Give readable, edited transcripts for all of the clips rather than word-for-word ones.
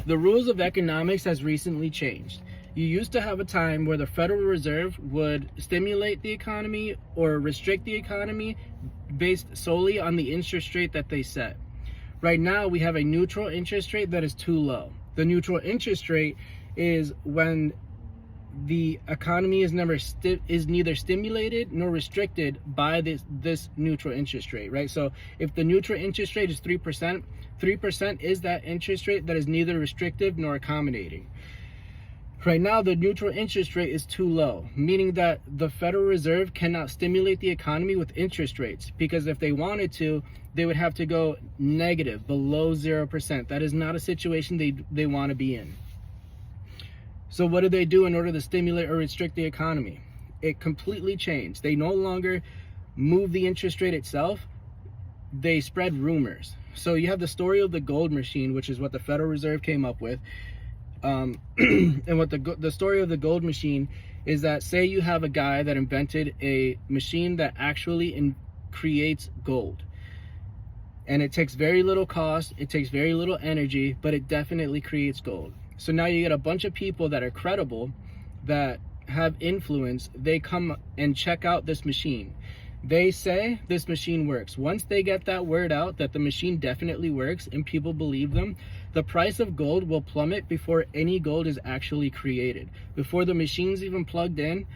The rules of economics has recently changed. You used to have a time where the Federal Reserve would stimulate the economy or restrict the economy based solely on the interest rate that they set. Right now, we have a neutral interest rate that is too low. The neutral interest rate is when the economy is neither stimulated nor restricted by this neutral interest rate, right? So if the neutral interest rate is 3%, 3% is that interest rate that is neither restrictive nor accommodating. Right now, the neutral interest rate is too low, meaning that the Federal Reserve cannot stimulate the economy with interest rates, because if they wanted to, they would have to go negative, below 0%. That is not a situation they want to be in. So what do they do in order to stimulate or restrict the economy? It completely changed. They no longer move the interest rate itself. They spread rumors. So you have the story of the gold machine, which is what the Federal Reserve came up with. And what the story of the gold machine is that, say you have a guy that invented a machine that actually creates gold. And it takes very little cost, it takes very little energy, but it definitely creates gold. So now you get a bunch of people that are credible, that have influence. They come and check out this machine. They say this machine works. Once they get that word out that the machine definitely works and people believe them, the price of gold will plummet before any gold is actually created. Before the machine's even plugged in,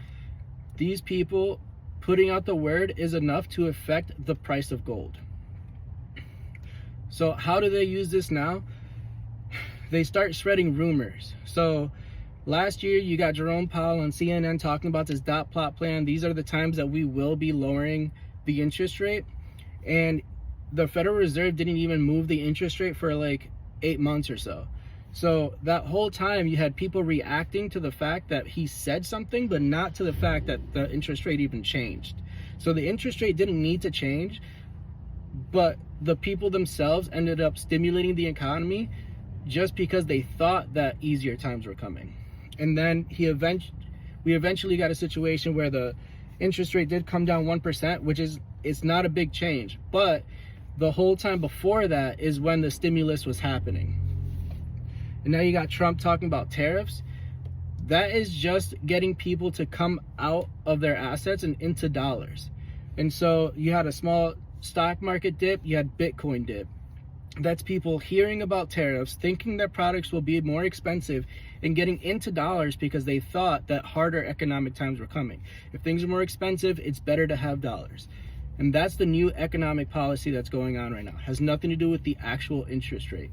these people putting out the word is enough to affect the price of gold. So how do they use this now? They start spreading rumors. So last year, you got Jerome Powell on CNN talking about this dot plot plan. These are the times that we will be lowering the interest rate. And the Federal Reserve didn't even move the interest rate for like 8 months or so. So that whole time you had people reacting to the fact that he said something, but not to the fact that the interest rate even changed. So the interest rate didn't need to change, but the people themselves ended up stimulating the economy just because they thought that easier times were coming. And then we eventually got a situation where the interest rate did come down 1%, which is, it's not a big change. But the whole time before that is when the stimulus was happening. And now you got Trump talking about tariffs. That is just getting people to come out of their assets and into dollars. And so you had a small stock market dip, you had Bitcoin dip. That's people hearing about tariffs, thinking their products will be more expensive, and getting into dollars because they thought that harder economic times were coming. If things are more expensive, it's better to have dollars. And that's the new economic policy that's going on right now. It has nothing to do with the actual interest rate.